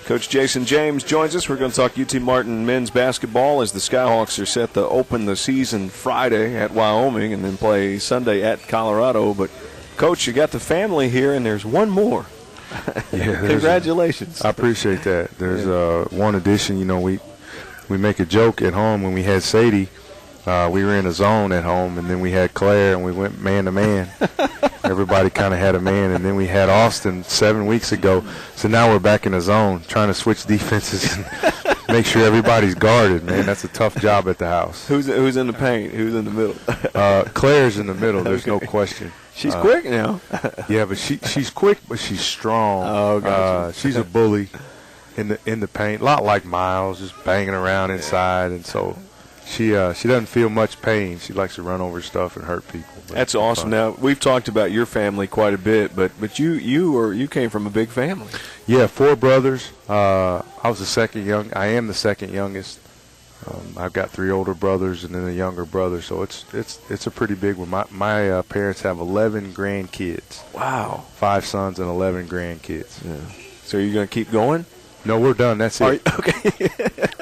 Coach Jason James joins us. We're going to talk UT Martin men's basketball as the Skyhawks are set to open the season Friday at Wyoming and then play Sunday at Colorado. But, Coach, you got the family here, and there's one more. Yeah, Congratulations. I appreciate that. There's one addition. You know, we make a joke at home when we had Sadie. We were in a zone at home, and then we had Claire, and we went man-to-man. Everybody kind of had a man, and then we had Austin 7 weeks ago. So now we're back in the zone, trying to switch defenses and make sure everybody's guarded, man. That's a tough job at the house. Who's in the paint? Who's in the middle? Claire's in the middle. There's no question. She's quick now. Yeah, but she's quick, but she's strong. Oh, gotcha. She's a bully in the paint, a lot like Miles, just banging around inside, and so she doesn't feel much pain. She likes to run over stuff and hurt people. That's awesome. Now, we've talked about your family quite a bit, but you came from a big family. Yeah, 4 brothers. I was the second I am the second youngest. I've got 3 older brothers and then a younger brother, so it's a pretty big one. My parents have 11 grandkids. Wow. 5 sons and 11 grandkids. Yeah. So are you going to keep going? No, we're done. That's it. Okay.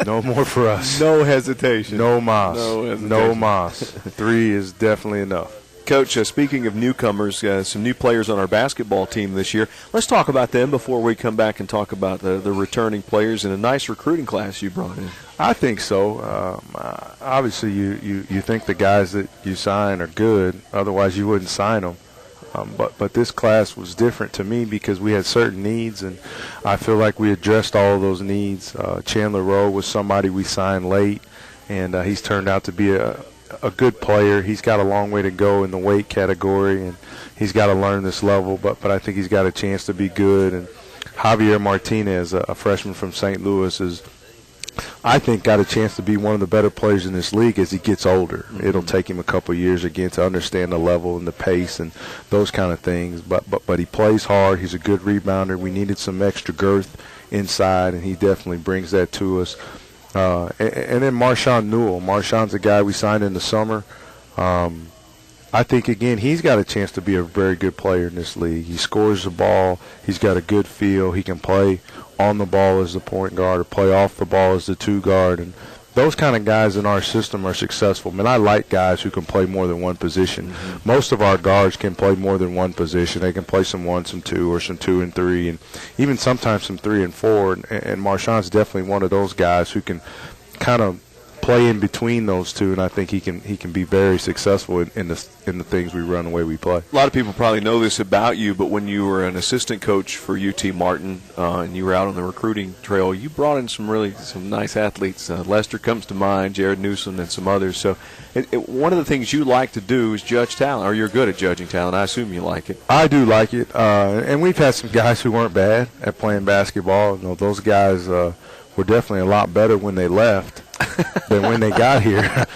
No more for us. No hesitation. No mas. No hesitation. No mas. 3 is definitely enough. Coach, speaking of newcomers, some new players on our basketball team this year. Let's talk about them before we come back and talk about the returning players and a nice recruiting class you brought in. I think so. Obviously, you think the guys that you sign are good. Otherwise, you wouldn't sign them. But this class was different to me because we had certain needs, and I feel like we addressed all of those needs. Chandler Rowe was somebody we signed late, and he's turned out to be a good player. He's got a long way to go in the weight category, and he's got to learn this level, but I think he's got a chance to be good. And Javier Martinez, a freshman from St. Louis, is, I think, got a chance to be one of the better players in this league as he gets older. Mm-hmm. It'll take him a couple years again to understand the level and the pace and those kind of things, but he plays hard. He's a good rebounder. We needed some extra girth inside, and he definitely brings that to us. And then Marshawn Newell. Marshawn's a guy we signed in the summer. I think, again, he's got a chance to be a very good player in this league. He scores the ball. He's got a good feel. He can play on the ball as the point guard or play off the ball as the 2 guard. And those kind of guys in our system are successful. I mean, I like guys who can play more than one position. Mm-hmm. Most of our guards can play more than one position. They can play some 1, some 2, or some 2 and 3, and even sometimes some 3 and 4. And Marshawn's definitely one of those guys who can kind of play in between those two, and I think he can be very successful in the things we run, the way we play. A lot of people probably know this about you, but when you were an assistant coach for UT Martin and you were out on the recruiting trail, you brought in some nice athletes. Lester comes to mind, Jared Newsom, and some others. So one of the things you like to do is judge talent, or you're good at judging talent. I assume you like it. I do like it, and we've had some guys who weren't bad at playing basketball. You know, those guys were definitely a lot better when they left than when they got here.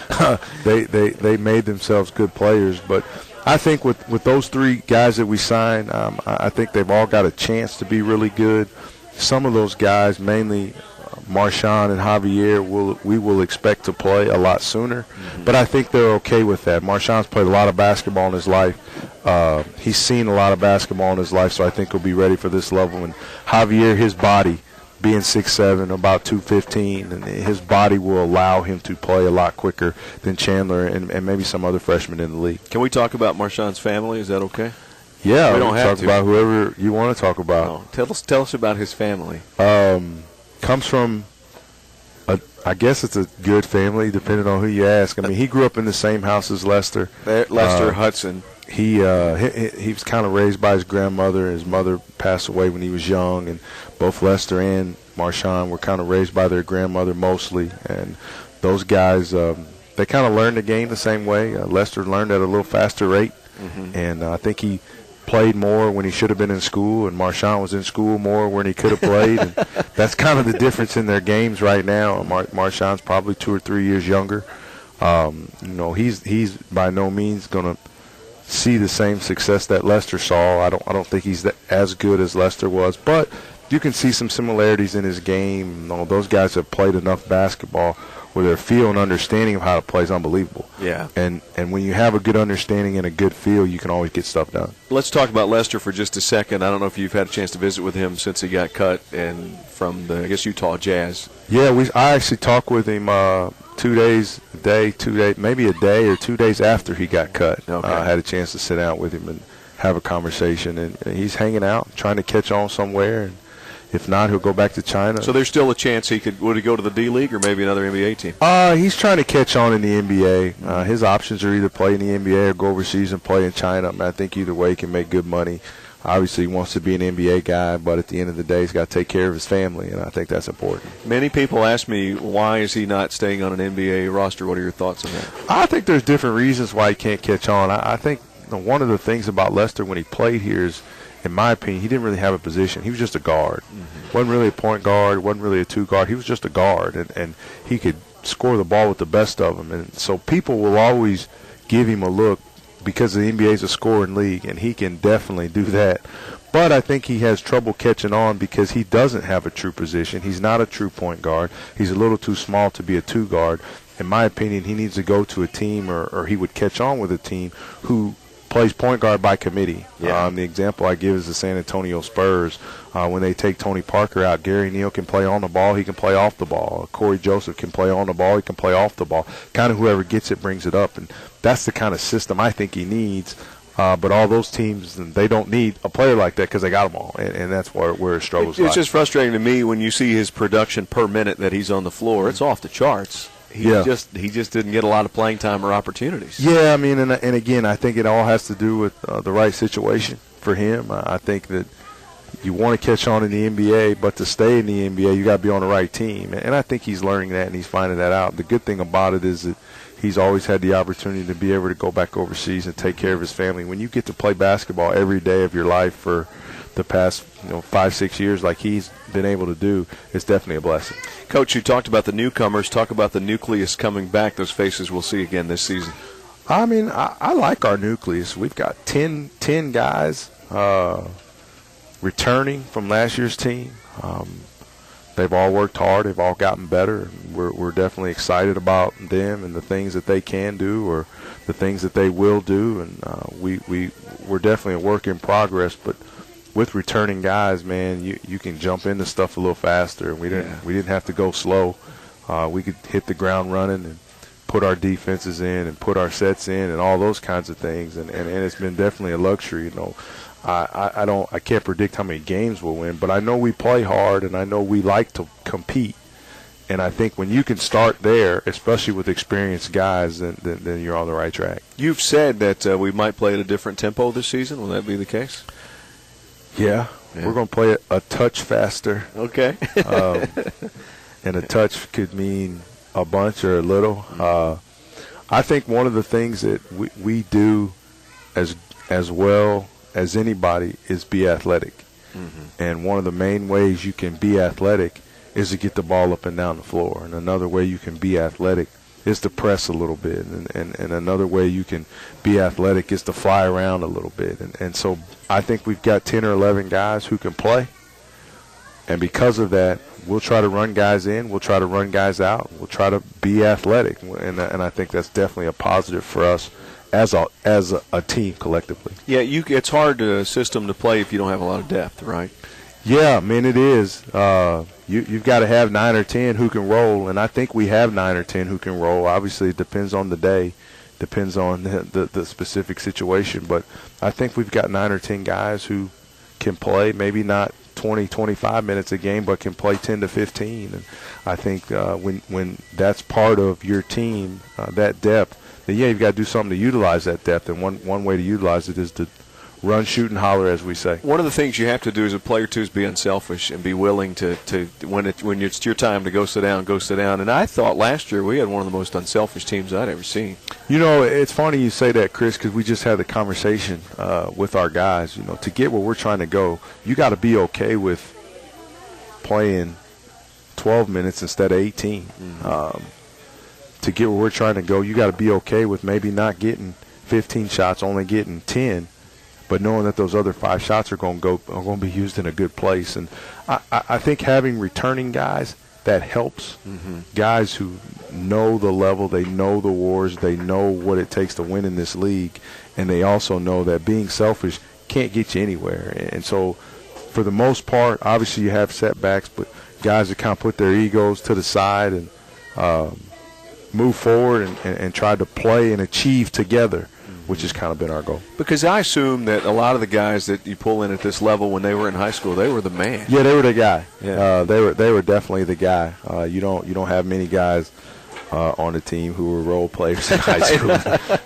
They made themselves good players. But I think with those 3 guys that we signed, I think they've all got a chance to be really good. Some of those guys, mainly Marshawn and Javier, we will expect to play a lot sooner. Mm-hmm. But I think they're okay with that. Marshawn's played a lot of basketball in his life. He's seen a lot of basketball in his life, so I think he'll be ready for this level. And Javier, his body, being 6'7", about 215, and his body will allow him to play a lot quicker than Chandler and maybe some other freshmen in the league. Can we talk about Marshawn's family? Is that okay? Yeah, we don't have talk to. About whoever you want to talk about. No. Tell us about his family. Comes from, I guess it's a good family, depending on who you ask. I mean, he grew up in the same house as Lester. Lester Hudson. He was kind of raised by his grandmother. His mother passed away when he was young, and both Lester and Marshawn were kind of raised by their grandmother mostly. And those guys, they kind of learned the game the same way. Lester learned at a little faster rate, and I think he played more when he should have been in school, and Marshawn was in school more when he could have played. And that's kind of the difference in their games right now. Marshawn's probably 2 or 3 years younger. He's by no means going to see the same success that Lester saw. I don't think he's as good as Lester was, but you can see some similarities in his game. You know, those guys have played enough basketball where their feel and understanding of how to play is unbelievable. Yeah. And when you have a good understanding and a good feel, you can always get stuff done. Let's talk about Lester for just a second. I don't know if you've had a chance to visit with him since he got cut and from the, I guess, Utah Jazz. Yeah, I actually talked with him 2 days, maybe a day or 2 days after he got cut. Okay. I had a chance to sit down with him and have a conversation, and he's hanging out, trying to catch on somewhere, and if not, he'll go back to China. So there's still a chance would he go to the D-League or maybe another NBA team? He's trying to catch on in the NBA. His options are either play in the NBA or go overseas and play in China. I think either way he can make good money. Obviously, he wants to be an NBA guy, but at the end of the day, he's got to take care of his family, and I think that's important. Many people ask me, why is he not staying on an NBA roster? What are your thoughts on that? I think there's different reasons why he can't catch on. I think one of the things about Lester when he played here is, in my opinion, he didn't really have a position. He was just a guard. Wasn't really a point guard, wasn't really a two guard. He was just a guard, and he could score the ball with the best of them. And so people will always give him a look because the NBA is a scoring league, and he can definitely do that. But I think he has trouble catching on because he doesn't have a true position. He's not a true point guard. He's a little too small to be a two guard. In my opinion, he needs to go to a team, or he would catch on with a team who plays point guard by committee. Yeah. The example I give is the San Antonio Spurs. When they take Tony Parker out, Gary Neal can play on the ball, he can play off the ball. Corey Joseph can play on the ball, he can play off the ball. Kind of whoever gets it brings it up, and that's the kind of system I think he needs. But all those teams, they don't need a player like that because they got them all, and that's where it struggles. It's just frustrating to me when you see his production per minute that he's on the floor. It's off the charts. He just didn't get a lot of playing time or opportunities. Yeah, I mean, and again, I think it all has to do with the right situation for him. I think that you want to catch on in the NBA, but to stay in the NBA, you got to be on the right team. And I think he's learning that and he's finding that out. The good thing about it is that he's always had the opportunity to be able to go back overseas and take care of his family. When you get to play basketball every day of your life for the past 5-6 years like he's been able to do, it's definitely a blessing. Coach, you talked about the newcomers. Talk about the nucleus coming back. Those faces we'll see again this season. I mean, I like our nucleus. We've got 10 guys returning from last year's team. They've all worked hard. They've all gotten better. We're definitely excited about them and the things that they can do or the things that they will do. And we're definitely a work in progress. But with returning guys, man, you can jump into stuff a little faster. We didn't have to go slow. We could hit the ground running and put our defenses in and put our sets in and all those kinds of things. And it's been definitely a luxury. I can't predict how many games we'll win, but I know we play hard and I know we like to compete. And I think when you can start there, especially with experienced guys, then you're on the right track. You've said that we might play at a different tempo this season. Will that be the case? Yeah. We're going to play it a touch faster. Okay. And a touch could mean a bunch or a little. I think one of the things that we do as well as anybody is be athletic. Mm-hmm. And one of the main ways you can be athletic is to get the ball up and down the floor. And another way you can be athletic is to press a little bit. And another way you can be athletic is to fly around a little bit. And so I think we've got 10 or 11 guys who can play. And because of that, we'll try to run guys in. We'll try to run guys out. We'll try to be athletic. And I think that's definitely a positive for us as a team collectively. Yeah, it's hard to system to play if you don't have a lot of depth, right? Yeah, I mean, it is. You've got to have 9 or 10 who can roll, and I think we have 9 or 10 who can roll. Obviously, it depends on the day, depends on the specific situation, but I think we've got 9 or 10 guys who can play, maybe not 20, 25 minutes a game, but can play 10 to 15. And I think when that's part of your team, that depth, then you've got to do something to utilize that depth, and one way to utilize it is to run, shoot, and holler, as we say. One of the things you have to do as a player, too, is be unselfish and be willing to when it's your time to go sit down, go sit down. And I thought last year we had one of the most unselfish teams I'd ever seen. It's funny you say that, Chris, because we just had the conversation with our guys. To get where we're trying to go, you got to be okay with playing 12 minutes instead of 18. Mm-hmm. To get where we're trying to go, you got to be okay with maybe not getting 15 shots, only getting 10. but knowing that those other 5 shots are going to be used in a good place. And I think having returning guys, that helps. Guys who know the level, they know the wars, they know what it takes to win in this league, and they also know that being selfish can't get you anywhere. And so for the most part, obviously you have setbacks, but guys that kind of put their egos to the side and move forward and try to play and achieve together, which has kind of been our goal. Because I assume that a lot of the guys that you pull in at this level when they were in high school, they were the man. Yeah, they were the guy. Yeah. They were definitely the guy. You don't have many guys on the team who were role players in high school.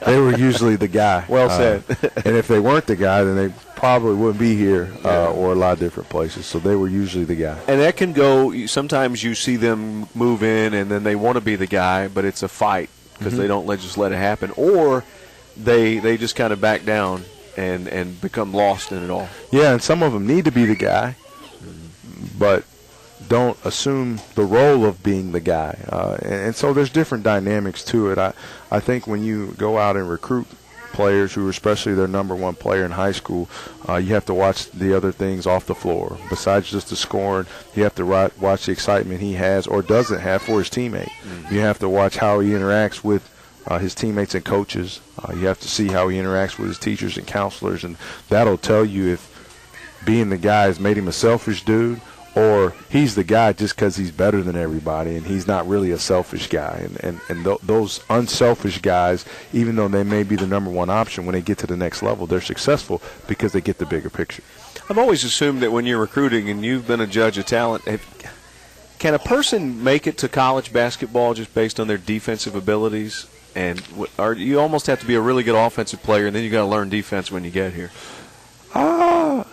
They were usually the guy. Well said. And if they weren't the guy, then they probably wouldn't be here or a lot of different places. So they were usually the guy. And that can go, sometimes you see them move in and then they want to be the guy, but it's a fight because they don't just let it happen. Or they just kind of back down and become lost in it all. Yeah, and some of them need to be the guy, but don't assume the role of being the guy. And so there's different dynamics to it. I think when you go out and recruit players who are especially their number one player in high school, you have to watch the other things off the floor. Besides just the scoring, you have to watch the excitement he has or doesn't have for his teammate. You have to watch how he interacts with his teammates and coaches. You have to see how he interacts with his teachers and counselors, and that'll tell you if being the guy has made him a selfish dude or he's the guy just because he's better than everybody and he's not really a selfish guy. And those unselfish guys, even though they may be the number one option, when they get to the next level, they're successful because they get the bigger picture. I've always assumed that when you're recruiting and you've been a judge of talent, can a person make it to college basketball just based on their defensive abilities? And you almost have to be a really good offensive player, and then you got to learn defense when you get here. I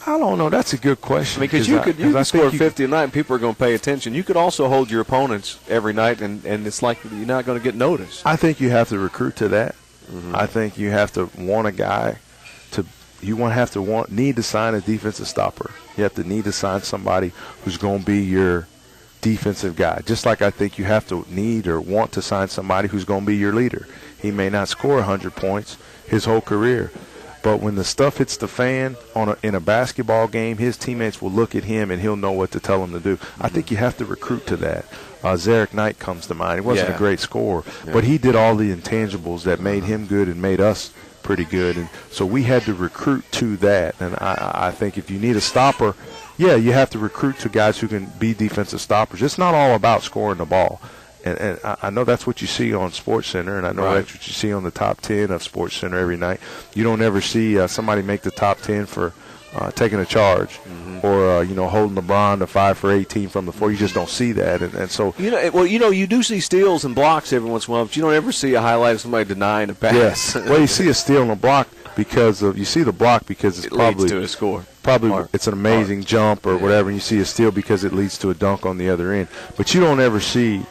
don't know. That's a good question. Because you could score 50 a night, and people are going to pay attention. You could also hold your opponents every night, and it's like you're not going to get noticed. I think you have to recruit to that. I think you have to want a guy to. Need to sign a defensive stopper. You have to need to sign somebody who's going to be your defensive guy. Just like I think you have to need or want to sign somebody who's going to be your leader. He may not score 100 points his whole career, but when the stuff hits the fan in a basketball game, his teammates will look at him and he'll know what to tell him to do. I think you have to recruit to that. Zarek Knight comes to mind. He wasn't a great scorer, but he did all the intangibles that made him good and made us pretty good. And so we had to recruit to that. And I think if you need a stopper, you have to recruit to guys who can be defensive stoppers. It's not all about scoring the ball. And I know that's what you see on SportsCenter, and I know that's what you see on the top 10 of SportsCenter every night. You don't ever see somebody make the top 10 for taking a charge or, holding LeBron to 5 for 18 from the floor. You just don't see that. And so – you do see steals and blocks every once in a while, but you don't ever see a highlight of somebody denying a pass. Yes. Well, you see a steal and a block because of – you see the block because it probably leads to a score. Probably it's an amazing jump or whatever, and you see a steal because it leads to a dunk on the other end. But you don't ever see,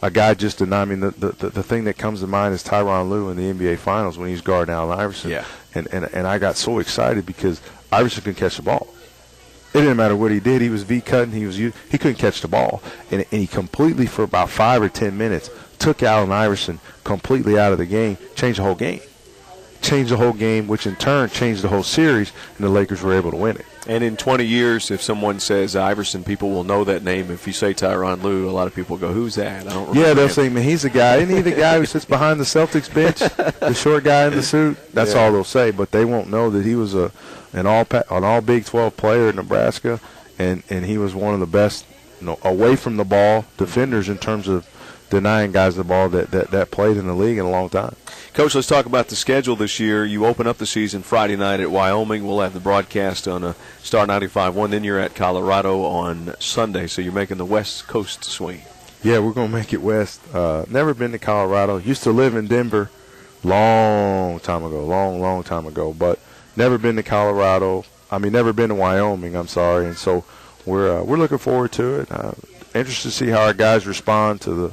a guy just deny. I mean, the thing that comes to mind is Tyronn Lue in the NBA Finals when he was guarding Allen Iverson. Yeah. And I got so excited because Iverson couldn't catch the ball. It didn't matter what he did. He was V-cutting. He couldn't catch the ball. And he completely, for about 5 or 10 minutes, took Allen Iverson completely out of the game, changed the whole game. Changed the whole game, which in turn changed the whole series, and the Lakers were able to win it. And in 20 years, if someone says Iverson, people will know that name. If you say Tyronn Lue, a lot of people go, "Who's that?" I don't remember. Yeah, they'll say, "Man, he's the guy. Isn't he the guy who sits behind the Celtics bench, the short guy in the suit?" That's all they'll say, but they won't know that he was an all Big 12 player in Nebraska, and he was one of the best, away from the ball defenders in terms of denying guys the ball that played in the league in a long time. Coach, let's talk about the schedule this year. You open up the season Friday night at Wyoming. We'll have the broadcast on Star 95.1. Then you're at Colorado on Sunday, so you're making the West Coast swing. Yeah, we're going to make it west. Never been to Colorado. Used to live in Denver long time ago, but never been to Colorado. Never been to Wyoming, I'm sorry. And so we're looking forward to it. Interested to see how our guys respond to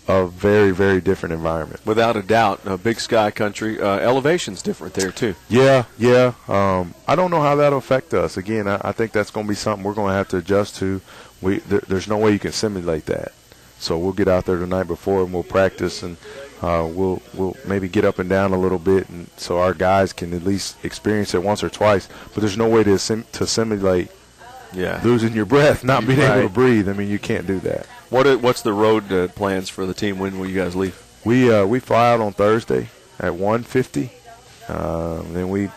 a very, very different environment. Without a doubt, Big Sky Country. Elevation's different there, too. Yeah. I don't know how that'll affect us. Again, I think that's going to be something we're going to have to adjust to. There's no way you can simulate that. So we'll get out there the night before and we'll practice and we'll maybe get up and down a little bit, and so our guys can at least experience it once or twice. But there's no way to simulate losing your breath, not being able to breathe. I mean, you can't do that. What's the road plans for the team? When will you guys leave? We fly out on Thursday at 1:50. Then we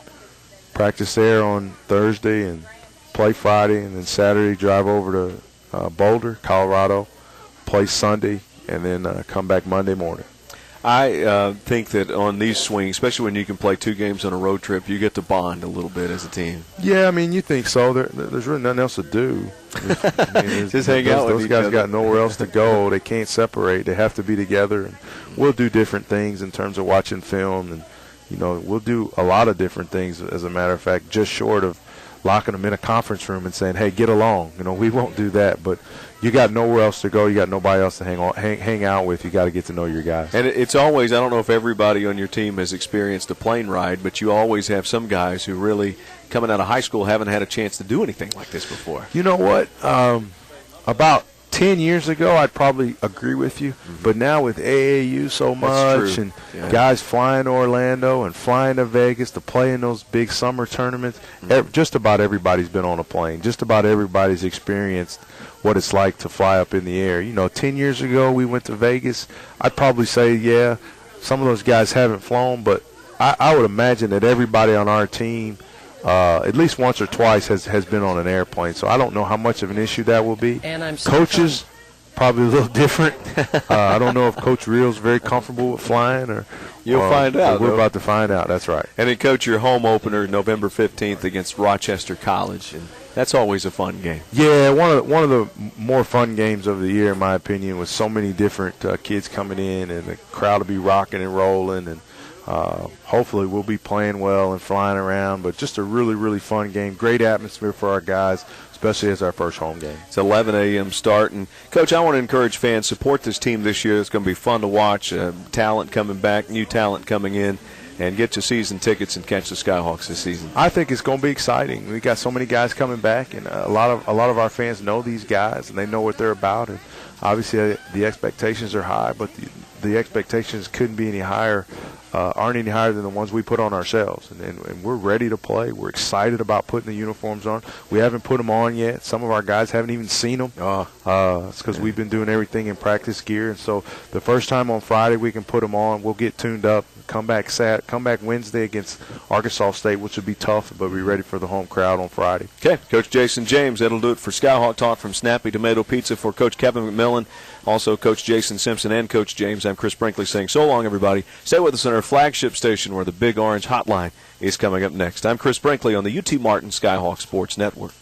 practice there on Thursday and play Friday, and then Saturday drive over to Boulder, Colorado, play Sunday, and then come back Monday morning. I think that on these swings, especially when you can play 2 games on a road trip, you get to bond a little bit as a team. Yeah, I mean, you think so. There's really nothing else to do. Just hang out with those each guys other. got nowhere else to go. They can't separate. They have to be together. And we'll do different things in terms of watching film, and we'll do a lot of different things. As a matter of fact, just short of locking them in a conference room and saying, "Hey, get along." We won't do that, but you got nowhere else to go. You got nobody else to hang out with. You got to get to know your guys. And it's always, I don't know if everybody on your team has experienced a plane ride, but you always have some guys who really, coming out of high school, haven't had a chance to do anything like this before. You know what? About 10 years ago, I'd probably agree with you. Mm-hmm. But now with AAU so much and guys flying to Orlando and flying to Vegas to play in those big summer tournaments, just about everybody's been on a plane. Just about everybody's experienced what it's like to fly up in the air. 10 years ago we went to Vegas. I'd probably say, some of those guys haven't flown, but I would imagine that everybody on our team at least once or twice has been on an airplane. So I don't know how much of an issue that will be. And I'm so Coaches, probably a little different. I don't know if Coach Reel's very comfortable with flying, or you'll find out. We're about to find out. That's right. And then, Coach, your home opener November 15th against Rochester College, and that's always a fun game. Yeah, one of the more fun games of the year, in my opinion, with so many different kids coming in, and the crowd will be rocking and rolling, and hopefully we'll be playing well and flying around. But just a really, really fun game. Great atmosphere for our guys, especially as our first home game. It's 11 a.m. start. And, Coach, I want to encourage fans, support this team this year. It's going to be fun to watch. Talent coming back, new talent coming in. And get your season tickets and catch the Skyhawks this season. I think it's going to be exciting. We got so many guys coming back, and a lot of our fans know these guys, and they know what they're about. And obviously the expectations are high, but the expectations couldn't be any higher, aren't any higher than the ones we put on ourselves. And we're ready to play. We're excited about putting the uniforms on. We haven't put them on yet. Some of our guys haven't even seen them. It's because we've been doing everything in practice gear. And so the first time on Friday we can put them on, we'll get tuned up. Come back Wednesday against Arkansas State, which will be tough, but be ready for the home crowd on Friday. Okay, Coach Jason James, that'll do it for Skyhawk Talk from Snappy Tomato Pizza. For Coach Kevin McMillan, also Coach Jason Simpson, and Coach James, I'm Chris Brinkley saying so long, everybody. Stay with us on our flagship station where the Big Orange Hotline is coming up next. I'm Chris Brinkley on the UT Martin Skyhawk Sports Network.